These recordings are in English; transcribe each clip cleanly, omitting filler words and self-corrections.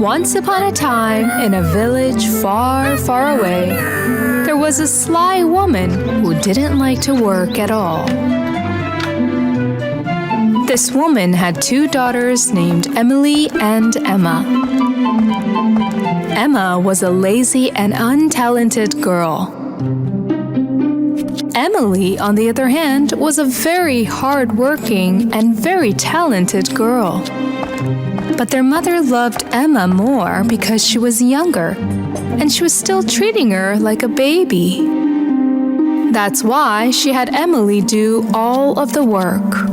Once upon a time, in a village far, far away, there was a sly woman who didn't like to work at all. This woman had two daughters named Emily and Emma. Emma was a lazy and untalented girl. Emily, on the other hand, was a very hard-working and very talented girl. But their mother loved Emma more because she was younger, and she was still treating her like a baby. That's why she had Emily do all of the work.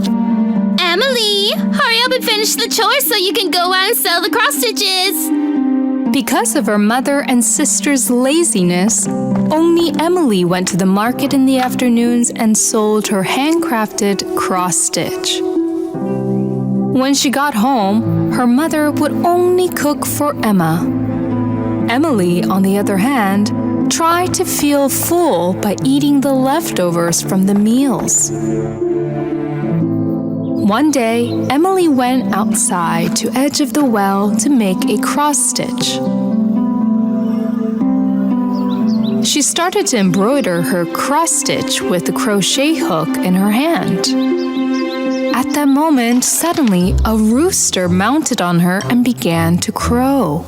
Emily, hurry up and finish the chores so you can go out and sell the cross-stitches. Because of her mother and sister's laziness, only Emily went to the market in the afternoons and sold her handcrafted cross-stitch. When she got home, her mother would only cook for Emma. Emily, on the other hand, tried to feel full by eating the leftovers from the meals. One day, Emily went outside to edge of the well to make a cross-stitch. She started to embroider her cross-stitch with the crochet hook in her hand. At that moment, suddenly, a rooster mounted on her and began to crow.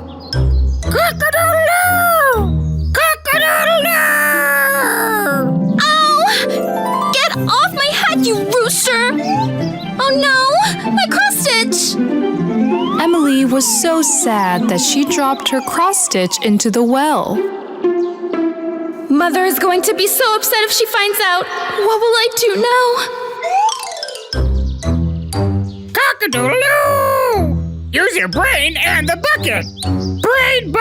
Cock-a-doodle-doo! Cock-a-doodle-doo! Ow! Get off my head, you rooster! Oh no! My cross-stitch! Emily was so sad that she dropped her cross-stitch into the well. Mother is going to be so upset if she finds out. What will I do now? Cock-a-doodle-doo! Use your brain and the bucket! Brain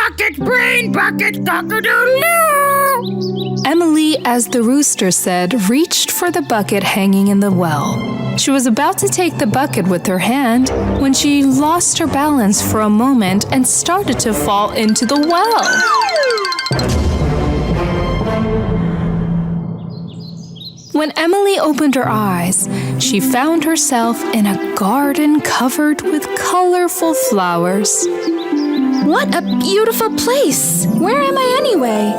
bucket, cock-a-doodle-doo! Emily, as the rooster said, reached for the bucket hanging in the well. She was about to take the bucket with her hand when she lost her balance for a moment and started to fall into the well. When Emily opened her eyes, she found herself in a garden covered with colorful flowers. What a beautiful place! Where am I anyway?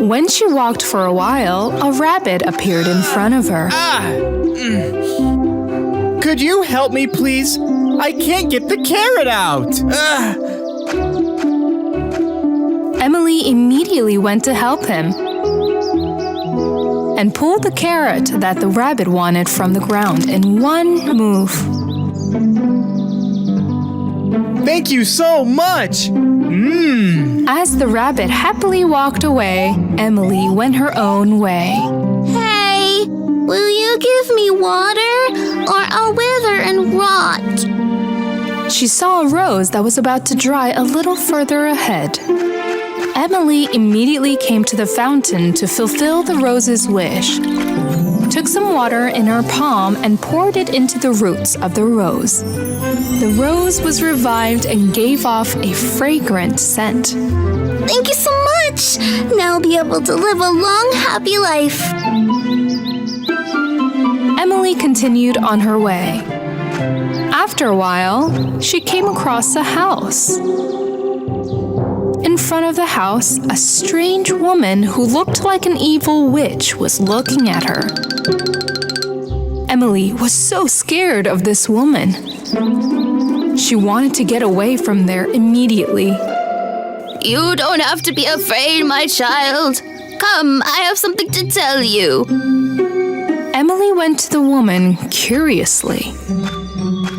When she walked for a while, a rabbit appeared in front of her. Could you help me, please? I can't get the carrot out. Emily immediately went to help him and pulled the carrot that the rabbit wanted from the ground in one move. Thank you so much! As the rabbit happily walked away, Emily went her own way. Hey, will you give me water or I'll wither and rot? She saw a rose that was about to dry a little further ahead. Emily immediately came to the fountain to fulfill the rose's wish, took some water in her palm and poured it into the roots of the rose. The rose was revived and gave off a fragrant scent. Thank you so much! Now I'll be able to live a long, happy life. Emily continued on her way. After a while, she came across a house. In front of the house, a strange woman who looked like an evil witch was looking at her. Emily was so scared of this woman. She wanted to get away from there immediately. You don't have to be afraid, my child. Come, I have something to tell you. Emily went to the woman curiously.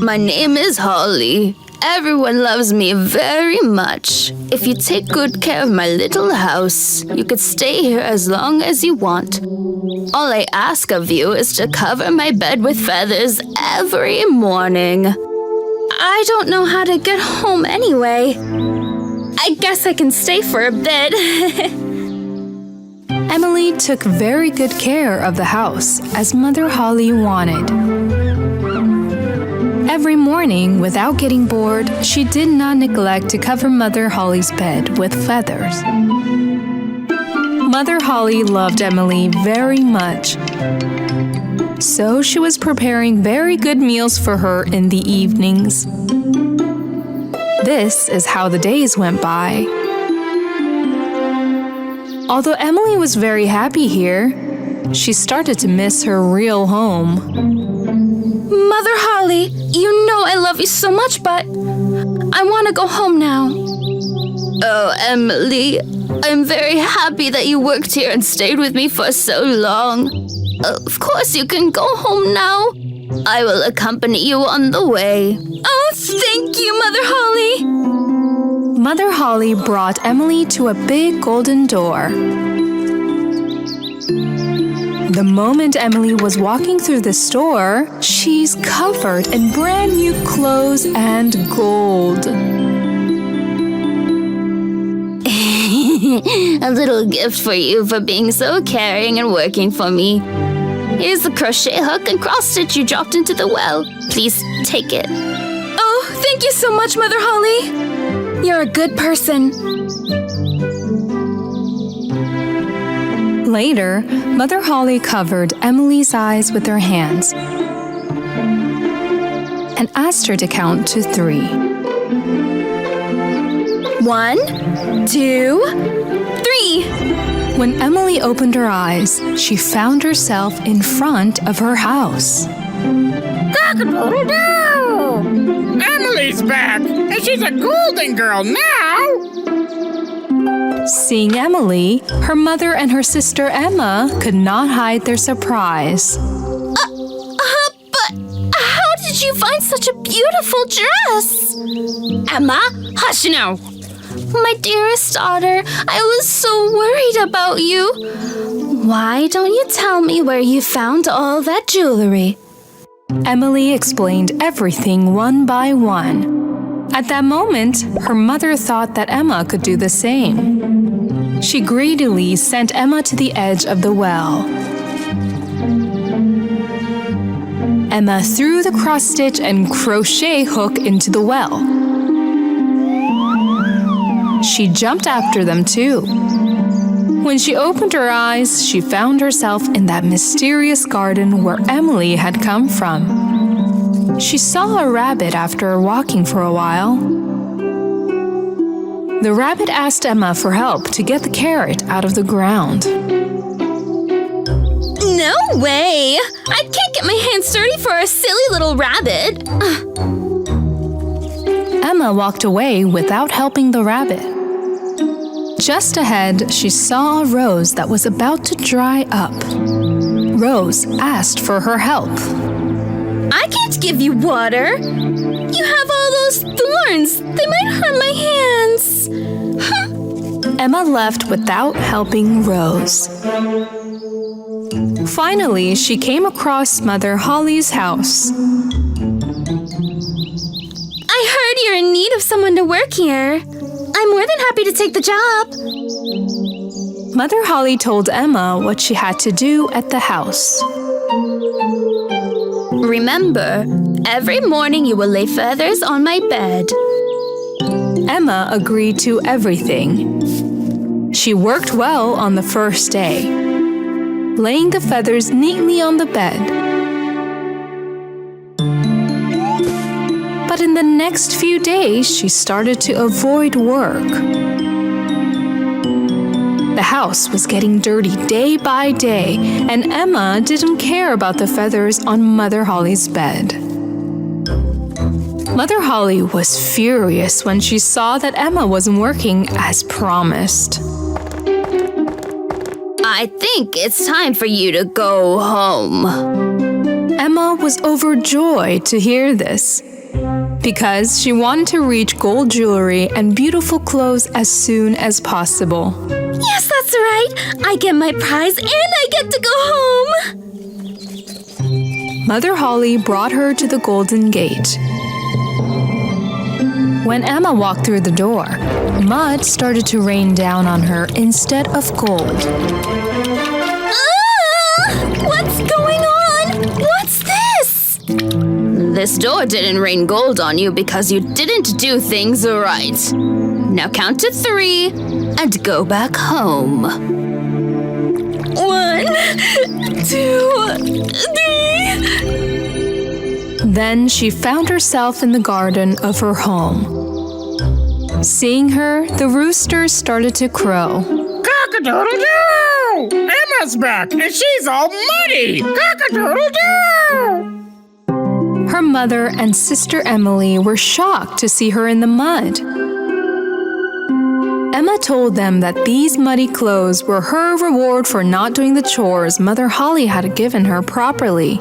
My name is Holle. Everyone loves me very much. If you take good care of my little house, you could stay here as long as you want. All I ask of you is to cover my bed with feathers every morning. I don't know how to get home anyway. I guess I can stay for a bit. Emily took very good care of the house, as Mother Holle wanted. Every morning, without getting bored, she did not neglect to cover Mother Holle's bed with feathers. Mother Holle loved Emily very much, so she was preparing very good meals for her in the evenings. This is how the days went by. Although Emily was very happy here, she started to miss her real home. Mother Holle, you know I love you so much, but I want to go home now. Oh, Emily, I'm very happy that you worked here and stayed with me for so long. Of course you can go home now. I will accompany you on the way. Oh, thank you, Mother Holle. Mother Holle brought Emily to a big golden door. The moment Emily was walking through the store, she's covered in brand new clothes and gold. A little gift for you for being so caring and working for me. Here's the crochet hook and cross stitch you dropped into the well. Please take it. Oh, thank you so much, Mother Holle. You're a good person. Later, Mother Holle covered Emily's eyes with her hands and asked her to count to 3. 1, 2, 3. When Emily opened her eyes, she found herself in front of her house. Cock-a-doodle-doo! Emily's back, and she's a golden girl now! Seeing Emily, her mother and her sister Emma could not hide their surprise. But how did you find such a beautiful dress? Emma, hush now. My dearest daughter, I was so worried about you. Why don't you tell me where you found all that jewelry? Emily explained everything one by one. At that moment, her mother thought that Emma could do the same. She greedily sent Emma to the edge of the well. Emma threw the cross-stitch and crochet hook into the well. She jumped after them too. When she opened her eyes, she found herself in that mysterious garden where Emily had come from. She saw a rabbit after walking for a while. The rabbit asked Emma for help to get the carrot out of the ground. No way! I can't get my hands dirty for a silly little rabbit. Emma walked away without helping the rabbit. Just ahead, she saw a rose that was about to dry up. Rose asked for her help. I can't give you water. You have all those thorns. They might hurt my hands. Emma left without helping Rose. Finally, she came across Mother Holle's house. I heard you're in need of someone to work here. I'm more than happy to take the job. Mother Holle told Emma what she had to do at the house. Remember, every morning you will lay feathers on my bed. Emma agreed to everything. She worked well on the first day, laying the feathers neatly on the bed. But in the next few days, she started to avoid work. The house was getting dirty day by day, and Emma didn't care about the feathers on Mother Holle's bed. Mother Holle was furious when she saw that Emma wasn't working as promised. I think it's time for you to go home. Emma was overjoyed to hear this, because she wanted to reach gold jewelry and beautiful clothes as soon as possible. Yes, that's right. I get my prize and I get to go home. Mother Holle brought her to the Golden Gate. When Emma walked through the door, mud started to rain down on her instead of gold. What's going on? What's this? This door didn't rain gold on you because you didn't do things right. Now count to 3 and go back home. 1, 2, 3. Then she found herself in the garden of her home. Seeing her, the roosters started to crow. Cock-a-doodle-doo! Emma's back, and she's all muddy! Cock-a-doodle-doo! Her mother and sister Emily were shocked to see her in the mud. Emma told them that these muddy clothes were her reward for not doing the chores Mother Holle had given her properly.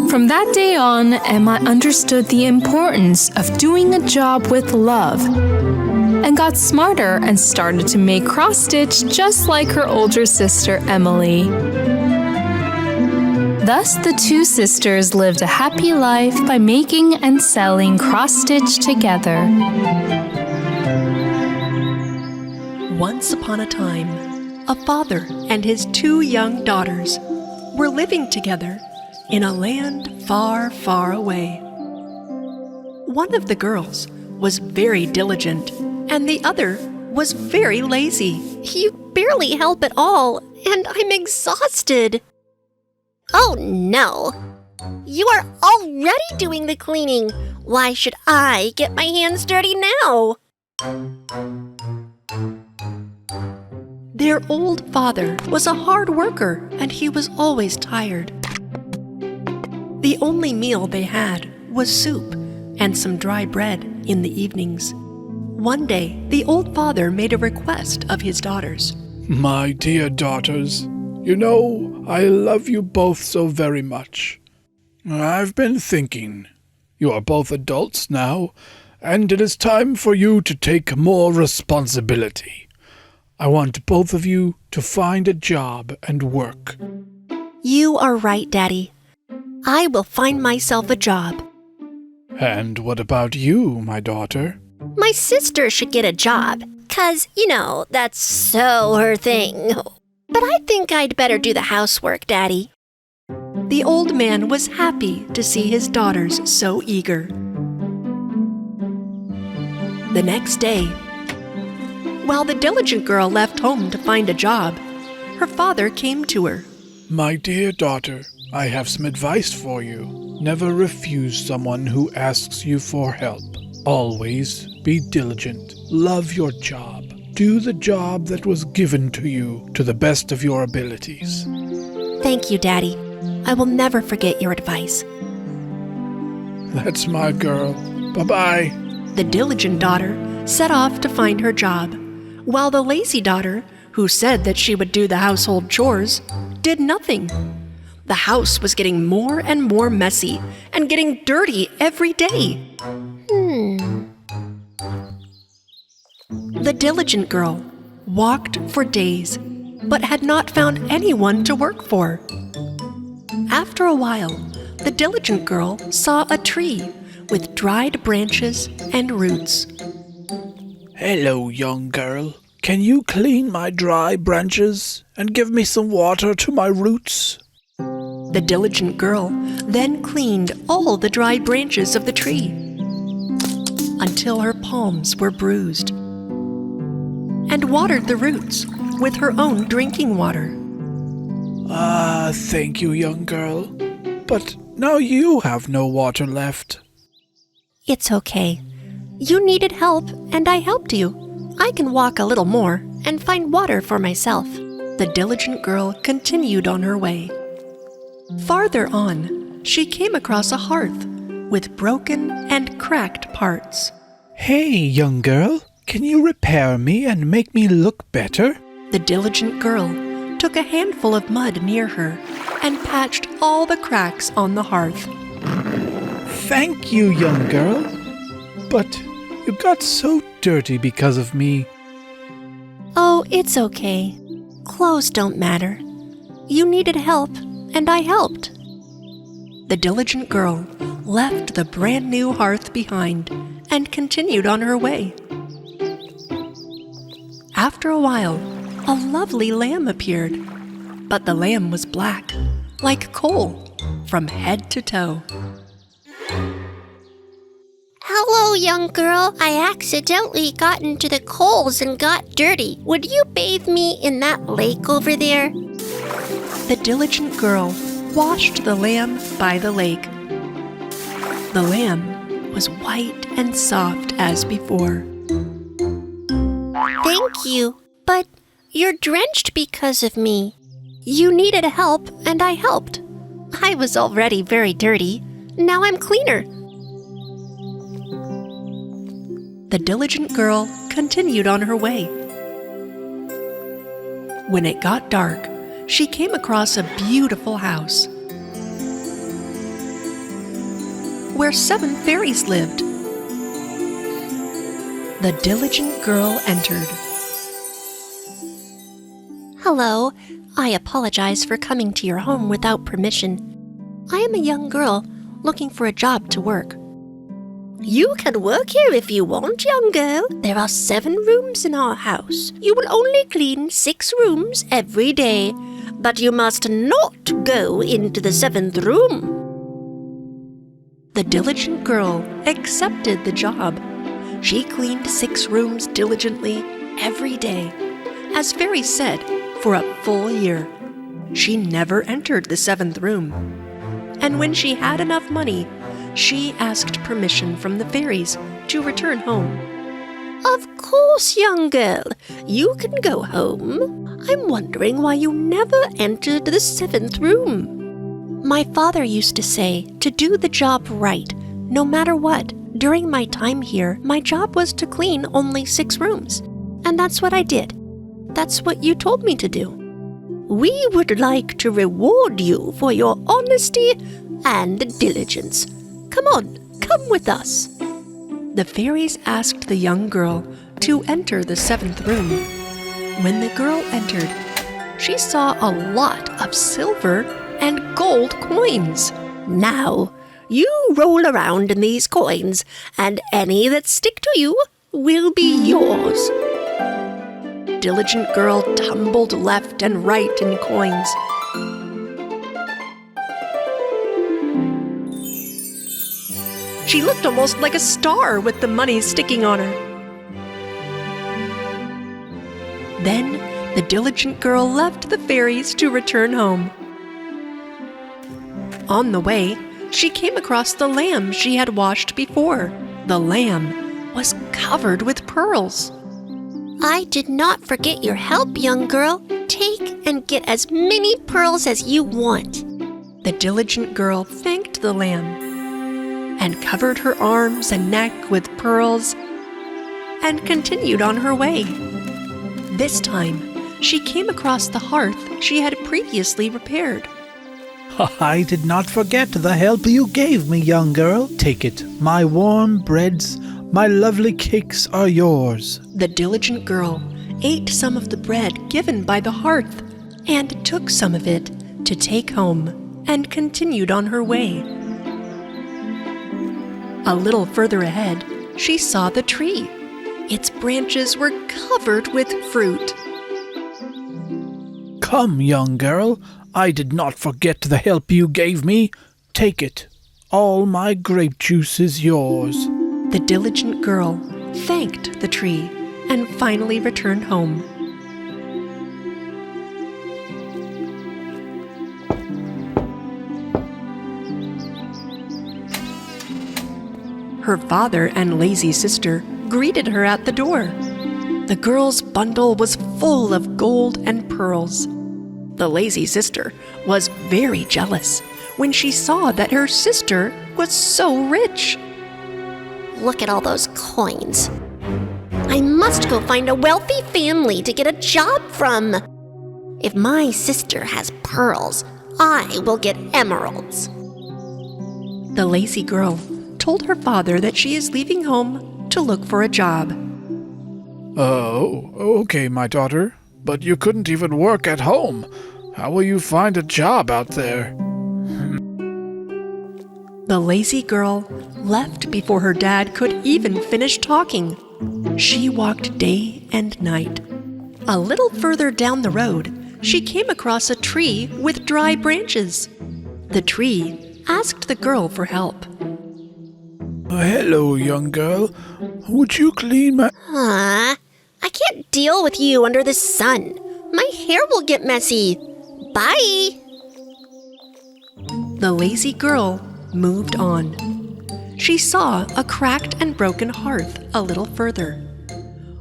From that day on, Emma understood the importance of doing a job with love and got smarter and started to make cross-stitch just like her older sister Emily. Thus, the two sisters lived a happy life by making and selling cross-stitch together. Once upon a time, a father and his 2 young daughters were living together in a land far, far away. One of the girls was very diligent, and the other was very lazy. You barely help at all, and I'm exhausted. Oh no! You are already doing the cleaning. Why should I get my hands dirty now? Their old father was a hard worker, and he was always tired. The only meal they had was soup and some dry bread in the evenings. One day, the old father made a request of his daughters. My dear daughters, you know, I love you both so very much. I've been thinking. You are both adults now, and it is time for you to take more responsibility. I want both of you to find a job and work. You are right, Daddy. I will find myself a job. And what about you, my daughter? My sister should get a job, 'cause, that's so her thing. But I think I'd better do the housework, Daddy. The old man was happy to see his daughters so eager. The next day, while the diligent girl left home to find a job, her father came to her. My dear daughter, I have some advice for you. Never refuse someone who asks you for help. Always be diligent. Love your job. Do the job that was given to you to the best of your abilities. Thank you, Daddy. I will never forget your advice. That's my girl. Bye-bye. The diligent daughter set off to find her job, while the lazy daughter, who said that she would do the household chores, did nothing. The house was getting more and more messy and getting dirty every day. The diligent girl walked for days, but had not found anyone to work for. After a while, the diligent girl saw a tree with dried branches and roots. Hello, young girl. Can you clean my dry branches and give me some water to my roots? The diligent girl then cleaned all the dry branches of the tree until her palms were bruised, and watered the roots with her own drinking water. Thank you, young girl. But now you have no water left. It's okay. You needed help, and I helped you. I can walk a little more and find water for myself. The diligent girl continued on her way. Farther on, she came across a hearth with broken and cracked parts. Hey, young girl, can you repair me and make me look better? The diligent girl took a handful of mud near her and patched all the cracks on the hearth. Thank you, young girl. But you got so dirty because of me. Oh, it's okay. Clothes don't matter. You needed help, and I helped. The diligent girl left the brand new hearth behind and continued on her way. After a while, a lovely lamb appeared, but the lamb was black, like coal, from head to toe. Hello, young girl. I accidentally got into the coals and got dirty. Would you bathe me in that lake over there? The diligent girl washed the lamb by the lake. The lamb was white and soft as before. Thank you, but you're drenched because of me. You needed help, and I helped. I was already very dirty. Now I'm cleaner. The diligent girl continued on her way. When it got dark, she came across a beautiful house where 7 fairies lived. The diligent girl entered. Hello. I apologize for coming to your home without permission. I am a young girl looking for a job to work. You can work here if you want, young girl. There are 7 rooms in our house. You will only clean 6 rooms every day, but you must not go into the 7th room. The diligent girl accepted the job. She cleaned 6 rooms diligently every day, as fairies said, for a full year. She never entered the 7th room. And when she had enough money, she asked permission from the fairies to return home. Of course, young girl. You can go home. I'm wondering why you never entered the 7th room. My father used to say to do the job right, no matter what. During my time here, my job was to clean only 6 rooms. And that's what I did. That's what you told me to do. We would like to reward you for your honesty and diligence. Come on, come with us. The fairies asked the young girl to enter the 7th room. When the girl entered, she saw a lot of silver and gold coins. Now, you roll around in these coins, and any that stick to you will be yours. Diligent girl tumbled left and right in coins. She looked almost like a star with the money sticking on her. Then the diligent girl left the fairies to return home. On the way, she came across the lamb she had washed before. The lamb was covered with pearls. I did not forget your help, young girl. Take and get as many pearls as you want. The diligent girl thanked the lamb and covered her arms and neck with pearls and continued on her way. This time, she came across the hearth she had previously repaired. I did not forget the help you gave me, young girl. Take it. My warm breads, my lovely cakes are yours. The diligent girl ate some of the bread given by the hearth and took some of it to take home and continued on her way. A little further ahead, she saw the tree. Its branches were covered with fruit. Come, young girl. I did not forget the help you gave me. Take it. All my grape juice is yours. The diligent girl thanked the tree and finally returned home. Her father and lazy sister greeted her at the door. The girl's bundle was full of gold and pearls. The lazy sister was very jealous when she saw that her sister was so rich. Look at all those coins. I must go find a wealthy family to get a job from. If my sister has pearls, I will get emeralds. The lazy girl told her father that she is leaving home to look for a job. Oh, okay, my daughter. But you couldn't even work at home. How will you find a job out there? The lazy girl left before her dad could even finish talking. She walked day and night. A little further down the road, she came across a tree with dry branches. The tree asked the girl for help. Hello, young girl. Would you clean my... I can't deal with you under the sun. My hair will get messy. Bye. The lazy girl moved on. she saw a cracked and broken hearth a little further.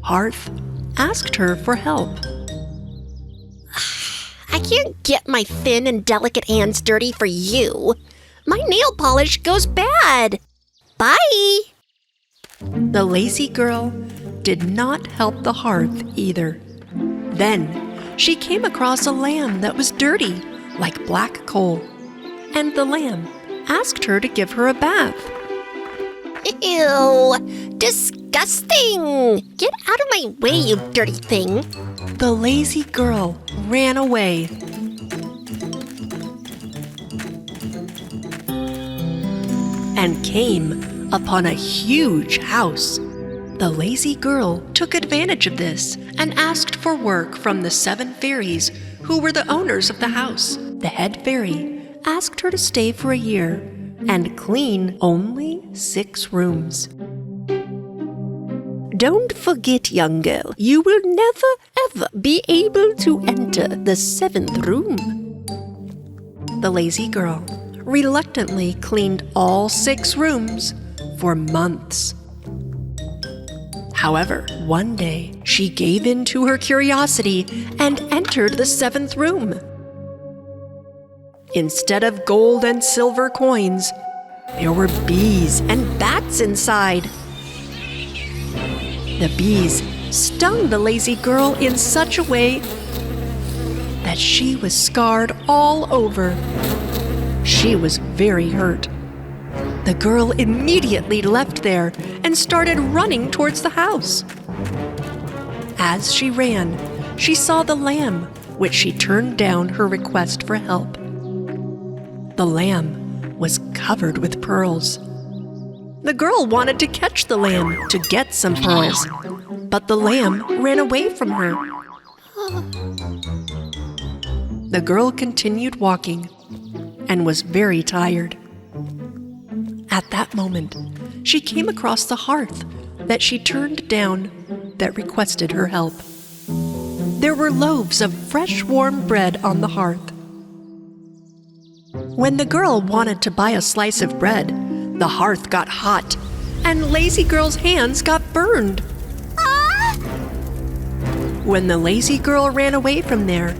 Hearth asked her for help. I can't get my thin and delicate hands dirty for you. My nail polish goes bad. Bye! The lazy girl did not help the hearth either. Then she came across a lamb that was dirty, like black coal, and the lamb asked her to give her a bath. Ew! Disgusting! Get out of my way, you dirty thing! The lazy girl ran away. And came upon a huge house. The lazy girl took advantage of this and asked for work from the 7 fairies who were the owners of the house. The head fairy asked her to stay for a year and clean only 6 rooms. Don't forget, young girl, you will never ever be able to enter the 7th room. The lazy girl reluctantly cleaned all 6 rooms for months. However, one day she gave in to her curiosity and entered the 7th room. Instead of gold and silver coins, there were bees and bats inside. The bees stung the lazy girl in such a way that she was scarred all over. She was very hurt. The girl immediately left there and started running towards the house. As she ran, she saw the lamb, which she turned down her request for help. The lamb was covered with pearls. The girl wanted to catch the lamb to get some pearls, but the lamb ran away from her. The girl continued walking and was very tired. At that moment, she came across the hearth that she turned down that requested her help. There were loaves of fresh warm bread on the hearth. When the girl wanted to buy a slice of bread, the hearth got hot, and lazy girl's hands got burned. When the lazy girl ran away from there,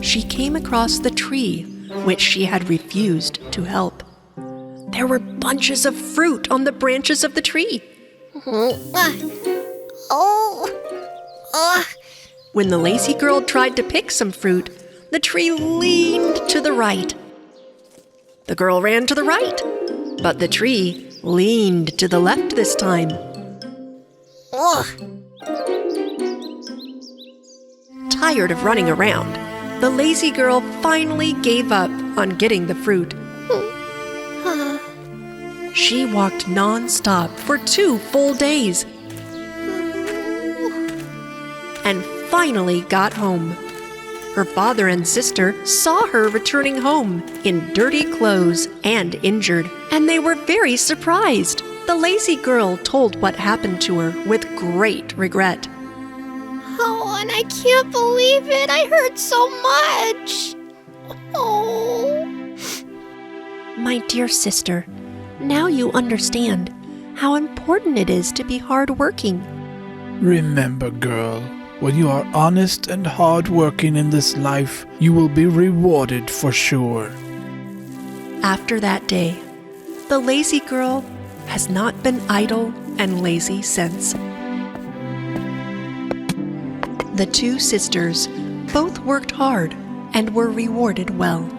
she came across the tree which she had refused to help. There were bunches of fruit on the branches of the tree. When the lazy girl tried to pick some fruit, the tree leaned to the right. The girl ran to the right, but the tree leaned to the left this time. Tired of running around, the lazy girl finally gave up on getting the fruit. She walked non-stop for 2 full days and finally got home. Her father and sister saw her returning home in dirty clothes and injured, and they were very surprised. The lazy girl told what happened to her with great regret. Oh, and I can't believe it. I hurt so much. Oh. My dear sister, now you understand how important it is to be hardworking. Remember, girl, when you are honest and hardworking in this life, you will be rewarded for sure. After that day, the lazy girl has not been idle and lazy since. The 2 sisters both worked hard and were rewarded well.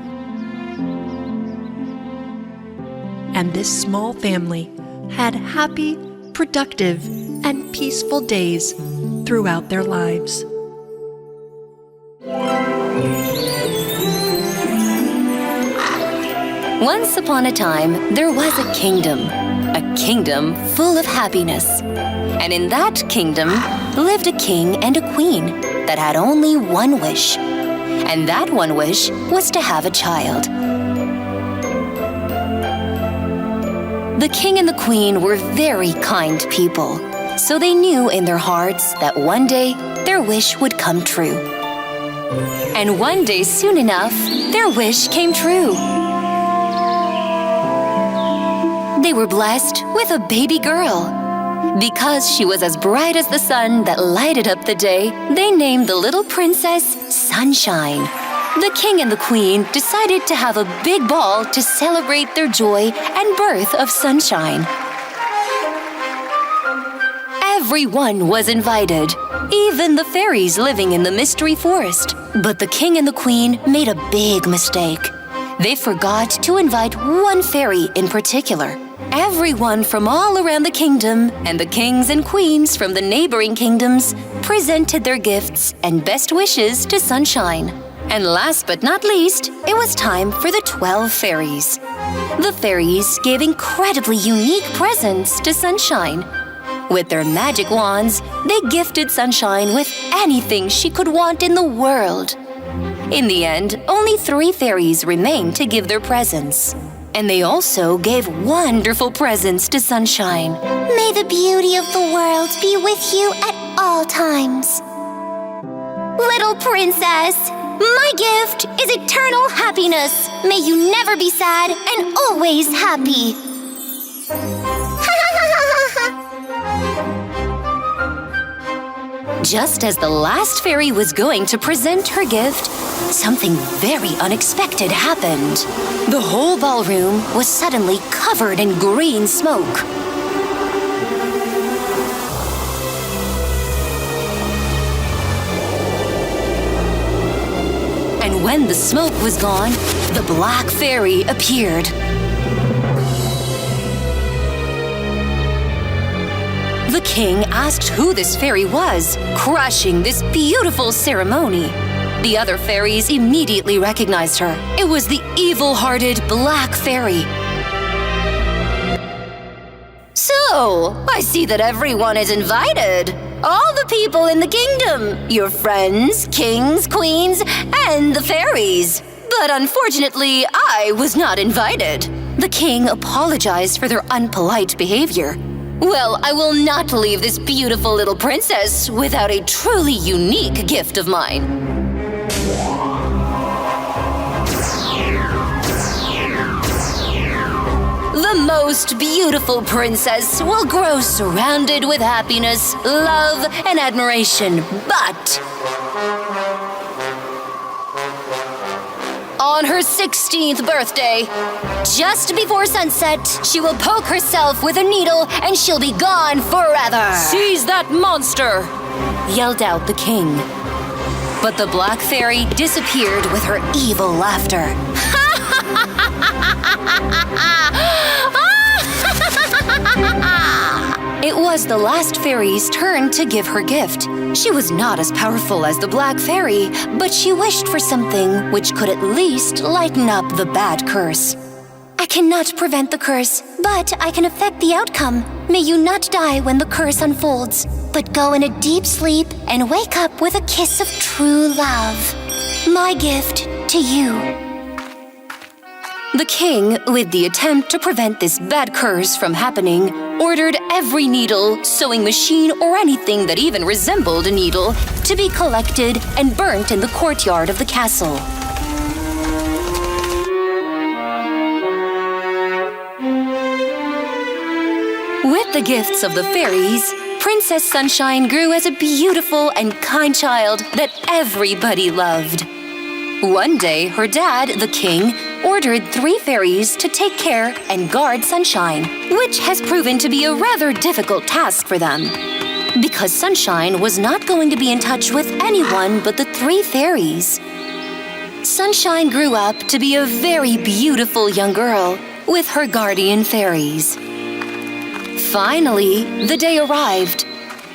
And this small family had happy, productive, and peaceful days throughout their lives. Once upon a time, there was a kingdom full of happiness. And in that kingdom lived a king and a queen that had only one wish. And that one wish was to have a child. The king and the queen were very kind people, so they knew in their hearts that one day their wish would come true. And one day soon enough, their wish came true. they were blessed with a baby girl. Because she was as bright as the sun that lighted up the day, they named the little princess Sunshine. The king and the queen decided to have a big ball to celebrate their joy and birth of Sunshine. Everyone was invited, even the fairies living in the mystery forest. But the king and the queen made a big mistake. They forgot to invite one fairy in particular. Everyone from all around the kingdom and the kings and queens from the neighboring kingdoms presented their gifts and best wishes to Sunshine. And last but not least, it was time for the 12 fairies. The fairies gave incredibly unique presents to Sunshine. With their magic wands, they gifted Sunshine with anything she could want in the world. In the end, only 3 fairies remained to give their presents. And they also gave wonderful presents to Sunshine. May the beauty of the world be with you at all times. Little princess, my gift is eternal happiness. May you never be sad and always happy. Just as the last fairy was going to present her gift, something very unexpected happened. The whole ballroom was suddenly covered in green smoke. And when the smoke was gone, the black fairy appeared. The king asked who this fairy was, crushing this beautiful ceremony. The other fairies immediately recognized her. It was the evil-hearted Black Fairy. So, I see that everyone is invited. All the people in the kingdom, your friends, kings, queens, and the fairies. But unfortunately, I was not invited. The king apologized for their unpolite behavior. Well, I will not leave this beautiful little princess without a truly unique gift of mine. The most beautiful princess will grow surrounded with happiness, love, and admiration, but on her 16th birthday, just before sunset, she will poke herself with a needle and she'll be gone forever. Seize that monster! Yelled out the king. But the Black Fairy disappeared with her evil laughter. It was the last fairy's turn to give her gift. She was not as powerful as the Black Fairy, but she wished for something which could at least lighten up the bad curse. I cannot prevent the curse, but I can affect the outcome. May you not die when the curse unfolds, but go in a deep sleep and wake up with a kiss of true love. My gift to you. The king, with the attempt to prevent this bad curse from happening, ordered every needle, sewing machine, or anything that even resembled a needle to be collected and burnt in the courtyard of the castle. With the gifts of the fairies, Princess Sunshine grew as a beautiful and kind child that everybody loved. One day, her dad, the king, ordered 3 fairies to take care and guard Sunshine, which has proven to be a rather difficult task for them. Because Sunshine was not going to be in touch with anyone but the 3 fairies. Sunshine grew up to be a very beautiful young girl with her guardian fairies. Finally, the day arrived.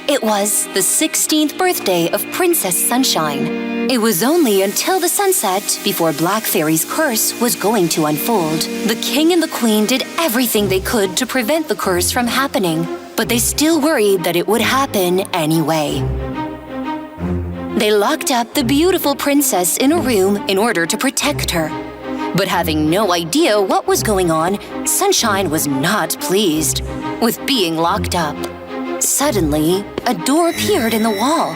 It was the 16th birthday of Princess Sunshine. It was only until the sunset, before Black Fairy's curse was going to unfold. The king and the queen did everything they could to prevent the curse from happening, but they still worried that it would happen anyway. They locked up the beautiful princess in a room in order to protect her. But having no idea what was going on, Sunshine was not pleased with being locked up. Suddenly, a door appeared in the wall.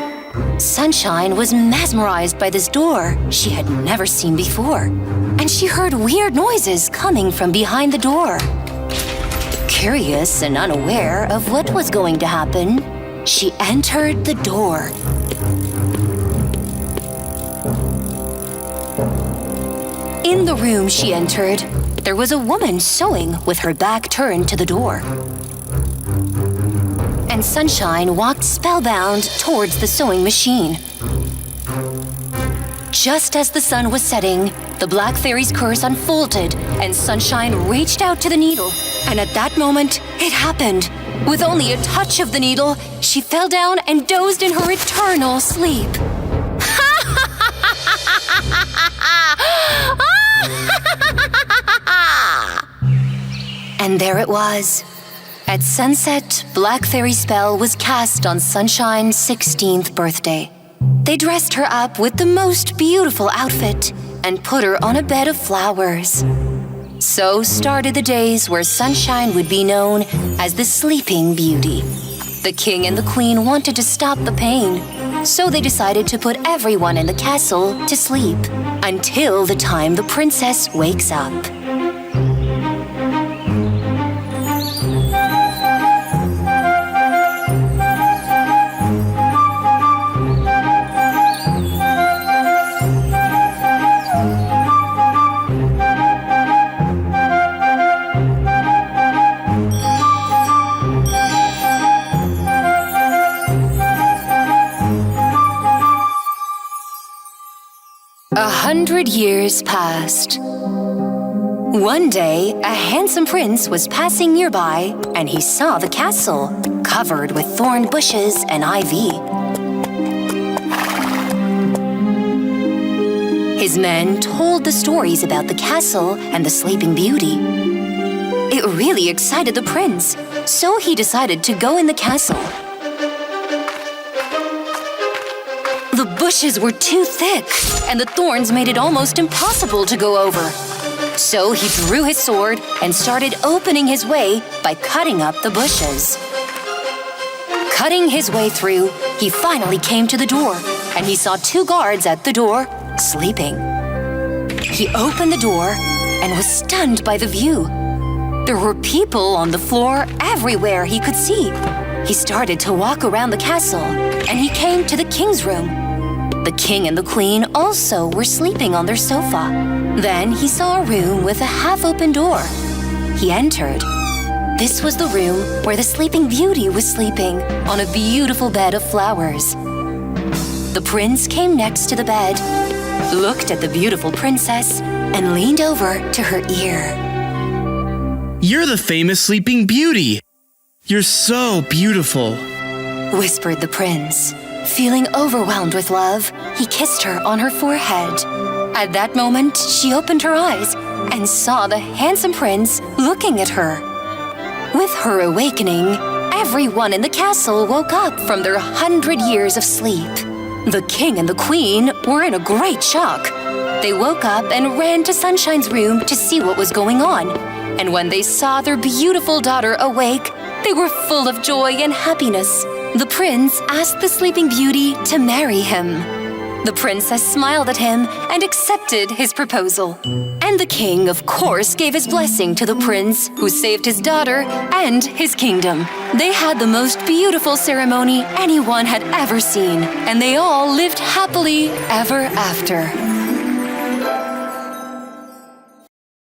Sunshine was mesmerized by this door she had never seen before, and she heard weird noises coming from behind the door. Curious and unaware of what was going to happen, she entered the door. In the room she entered, there was a woman sewing with her back turned to the door. And Sunshine walked spellbound towards the sewing machine. Just as the sun was setting, the Black Fairy's curse unfolded and Sunshine reached out to the needle. And at that moment, it happened. With only a touch of the needle, she fell down and dozed in her eternal sleep. And there it was. At sunset, Black Fairy's spell was cast on Sunshine's 16th birthday. They dressed her up with the most beautiful outfit and put her on a bed of flowers. So started the days where Sunshine would be known as the Sleeping Beauty. The king and the queen wanted to stop the pain, so they decided to put everyone in the castle to sleep until the time the princess wakes up. 100 years passed. One day, a handsome prince was passing nearby, and he saw the castle covered with thorn bushes and ivy. His men told the stories about the castle and the Sleeping Beauty. It really excited the prince, so he decided to go in the castle. The bushes were too thick, and the thorns made it almost impossible to go over. So he drew his sword and started opening his way by cutting up the bushes. Cutting his way through, he finally came to the door, and he saw 2 guards at the door, sleeping. He opened the door and was stunned by the view. There were people on the floor everywhere he could see. He started to walk around the castle, and he came to the king's room. The king and the queen also were sleeping on their sofa. Then he saw a room with a half-open door. He entered. This was the room where the Sleeping Beauty was sleeping on a beautiful bed of flowers. The prince came next to the bed, looked at the beautiful princess, and leaned over to her ear. You're the famous Sleeping Beauty. You're so beautiful, whispered the prince. Feeling overwhelmed with love, he kissed her on her forehead. At that moment, she opened her eyes and saw the handsome prince looking at her. With her awakening, everyone in the castle woke up from their 100 years of sleep. The king and the queen were in a great shock. They woke up and ran to Sunshine's room to see what was going on. And when they saw their beautiful daughter awake, they were full of joy and happiness. The prince asked the Sleeping Beauty to marry him. The princess smiled at him and accepted his proposal. And the king, of course, gave his blessing to the prince, who saved his daughter and his kingdom. They had the most beautiful ceremony anyone had ever seen, and they all lived happily ever after.